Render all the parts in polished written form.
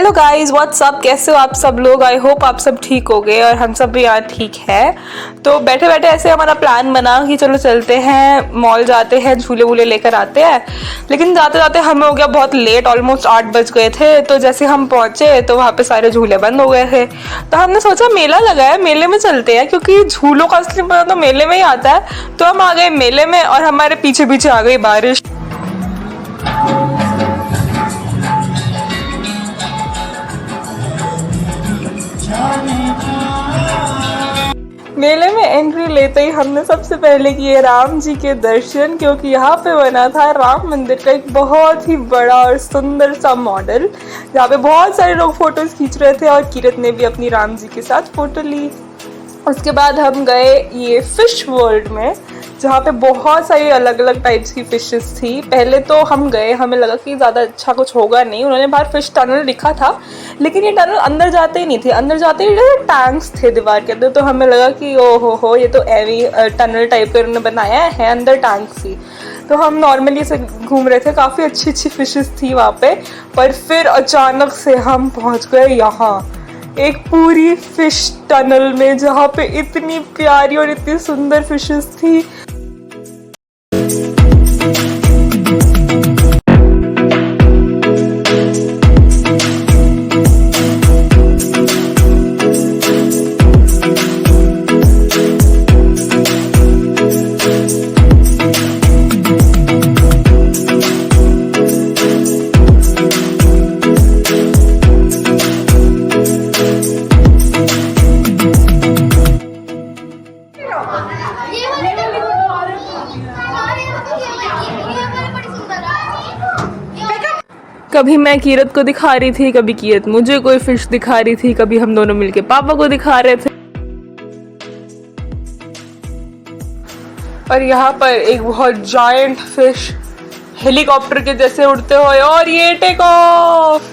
Hello guys, WhatsApp, कैसे हो आप सब लोग। आई होप आप सब ठीक हो गए और हम सब भी यहाँ ठीक है। तो बैठे बैठे ऐसे हमारा प्लान बना कि चलो चलते हैं मॉल, जाते हैं, झूले वूले लेकर आते हैं। लेकिन जाते जाते हमें हो गया बहुत लेट, ऑलमोस्ट 8 बज गए थे। तो जैसे हम पहुंचे तो वहाँ पे सारे झूले बंद हो गए थे। तो हमने सोचा मेला लगा है, मेले में चलते हैं, क्योंकि झूलों का असली मजा तो मेले में ही आता है। तो हम आ गए मेले में और हमारे पीछे पीछे आ गई बारिश। मेले में एंट्री लेते ही हमने सबसे पहले किए राम जी के दर्शन, क्योंकि यहाँ पे बना था राम मंदिर का एक बहुत ही बड़ा और सुंदर सा मॉडल, जहाँ पे बहुत सारे लोग फोटोज खींच रहे थे और किरत ने भी अपनी राम जी के साथ फोटो ली। उसके बाद हम गए ये फिश वर्ल्ड में, जहाँ पे बहुत सारी अलग अलग टाइप्स की फिशेस थी। पहले तो हम गए, हमें लगा कि ज़्यादा अच्छा कुछ होगा नहीं। उन्होंने बाहर फिश टनल लिखा था, लेकिन ये टनल अंदर जाते ही नहीं थे। अंदर जाते ही टैंक्स थे दीवार के अंदर। तो हमें लगा कि ओ हो ये तो एवी टनल टाइप का उन्होंने बनाया है, अंदर टैंक्स ही। तो हम नॉर्मली से घूम रहे थे, काफ़ी अच्छी अच्छी फिशेस थी वहाँ पे। पर फिर अचानक से हम पहुँच गए यहाँ एक पूरी फिश टनल में, जहाँ पे इतनी प्यारी और इतनी सुंदर फिशेस थी। कभी मैं कीरत को दिखा रही थी, कभी कीरत मुझे कोई फिश दिखा रही थी, कभी हम दोनों मिलके पापा को दिखा रहे थे। और यहाँ पर एक बहुत जायंट फिश हेलीकॉप्टर के जैसे उड़ते हुए, और ये टेक ऑफ।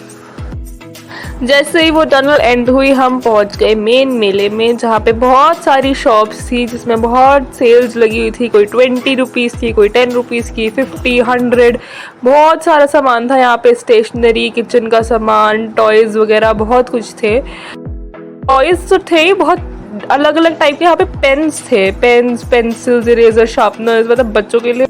जैसे ही वो टनल एंड हुई हम पहुंच गए मेन मेले में, जहाँ पे बहुत सारी शॉप्स थी, जिसमें बहुत सेल्स लगी हुई थी। कोई 20 रुपीज़ की, कोई 10 रुपीज़ की, 50, 100, बहुत सारा सामान था यहाँ पे। स्टेशनरी, किचन का सामान, टॉयज़ वगैरह बहुत कुछ थे। टॉयज़ तो थे ही बहुत अलग अलग टाइप के। यहाँ पे पेन्स थे, पेन्स, पेंसिल्स, इरेजर, शार्पनर्स, मतलब बच्चों के लिए।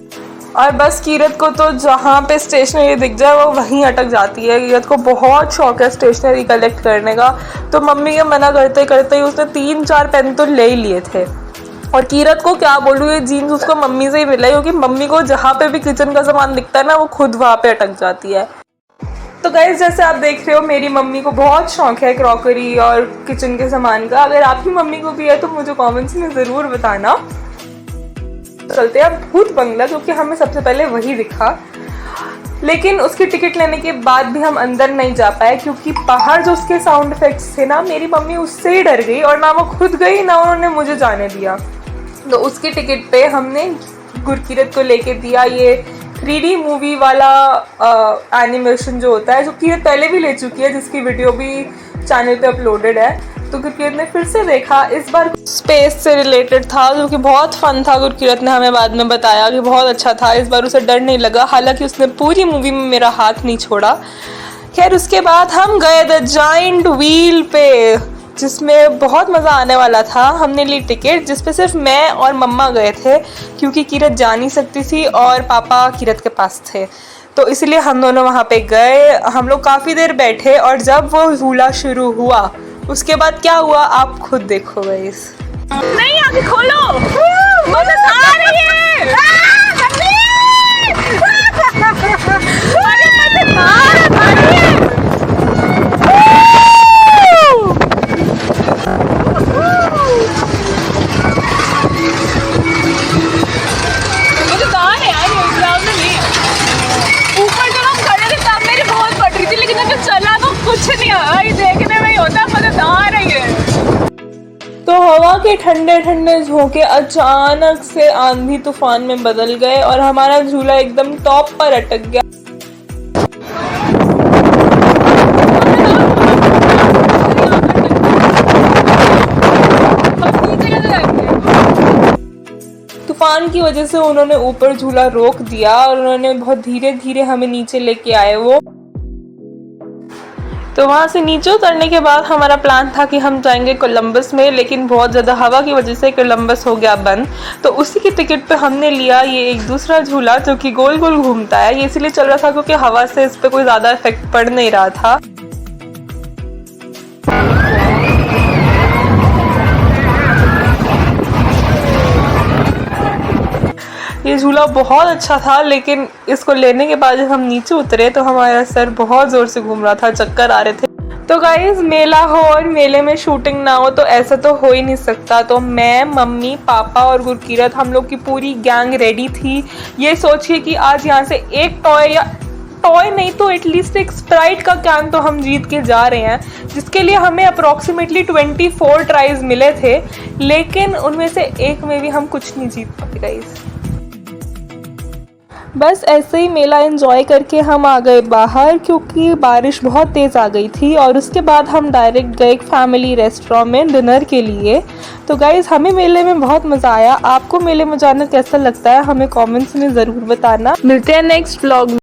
और बस कीरत को तो जहाँ पे स्टेशनरी दिख जाए वो वहीं अटक जाती है। कीरत को बहुत शौक है स्टेशनरी कलेक्ट करने का। तो मम्मी के मना करते करते ही उसने 3-4 पेन तो ले ही लिए थे। और कीरत को क्या बोलूँ, ये जीन्स उसको मम्मी से ही मिला है, क्योंकि मम्मी को जहाँ पे भी किचन का सामान दिखता है ना, वो खुद वहाँ पे अटक जाती है। तो गाइस, जैसे आप देख रहे हो, मेरी मम्मी को बहुत शौक है क्रॉकरी और किचन के सामान का। अगर आपकी मम्मी को भी है तो मुझे कॉमेंट्स में ज़रूर बताना। चलते हैं भूत बंगला, क्योंकि हमें सबसे पहले वही दिखा। लेकिन उसकी टिकट लेने के बाद भी हम अंदर नहीं जा पाए, क्योंकि बाहर जो उसके साउंड इफेक्ट्स थे ना, मेरी मम्मी उससे ही डर गई, और ना वो खुद गई ना उन्होंने मुझे जाने दिया। तो उसकी टिकट पे हमने गुरकीरत को लेके दिया ये 3D मूवी वाला एनिमेशन जो होता है, जो कीरत पहले भी ले चुकी है, जिसकी वीडियो भी चैनल पे अपलोडेड है। तो गुरकीरत ने फिर से देखा। इस बार स्पेस से रिलेटेड था, जो कि बहुत फन था। गुरकीरत ने हमें बाद में बताया कि बहुत अच्छा था। इस बार उसे डर नहीं लगा, हालांकि उसने पूरी मूवी में मेरा हाथ नहीं छोड़ा। खैर, उसके बाद हम गए द जायंट व्हील पे, जिसमें बहुत मज़ा आने वाला था। हमने ली टिकट, जिसपे सिर्फ मैं और मम्मा गए थे, क्योंकि कीरत जा नहीं सकती थी और पापा कीरत के पास थे। तो इसलिए हम दोनों वहाँ पे गए। हम लोग काफ़ी देर बैठे, और जब वो झूला शुरू हुआ उसके बाद क्या हुआ आप खुद देखो गाइस। नहीं, आगे खोलो, मदद आ रही है। अरे मदद आ रही है। ऊपर जब हम खड़े थे तब मेरी बहुत पड़ रही थी, लेकिन जब चला तो कुछ नहीं हुआ। देखने में ही होता मदद आ रही है। तो हवा के ठंडे ठंडे झोंके अचानक से आंधी तूफान में बदल गए, और हमारा झूला एकदम टॉप पर अटक गया। तूफान की वजह से उन्होंने ऊपर झूला रोक दिया, और उन्होंने बहुत धीरे धीरे हमें नीचे लेके आए वो। तो वहाँ से नीचे उतरने के बाद हमारा प्लान था कि हम जाएंगे कोलंबस में, लेकिन बहुत ज़्यादा हवा की वजह से कोलंबस हो गया बंद। तो उसी की टिकट पे हमने लिया ये एक दूसरा झूला जो कि गोल गोल घूमता है। ये इसलिए चल रहा था क्योंकि हवा से इस पर कोई ज़्यादा इफेक्ट पड़ नहीं रहा था। ये झूला बहुत अच्छा था, लेकिन इसको लेने के बाद जब हम नीचे उतरे तो हमारा सर बहुत ज़ोर से घूम रहा था, चक्कर आ रहे थे। तो गाइज, मेला हो और मेले में शूटिंग ना हो तो ऐसा तो हो ही नहीं सकता। तो मैं, मम्मी, पापा और गुरकीरत, हम लोग की पूरी गैंग रेडी थी। ये सोचिए कि आज यहाँ से एक टॉय नहीं तो एटलीस्ट एक स्प्राइट का कैन तो हम जीत के जा रहे हैं, जिसके लिए हमें अप्रॉक्सीमेटली 24 ट्राइज मिले थे, लेकिन उनमें से एक में भी हम कुछ नहीं जीत पाए गाइज। बस ऐसे ही मेला एंजॉय करके हम आ गए बाहर, क्योंकि बारिश बहुत तेज़ आ गई थी। और उसके बाद हम डायरेक्ट गए एक फैमिली रेस्टोरेंट में डिनर के लिए। तो गाइज़, हमें मेले में बहुत मज़ा आया। आपको मेले में जाना कैसा लगता है हमें कमेंट्स में ज़रूर बताना। मिलते हैं नेक्स्ट व्लॉग में।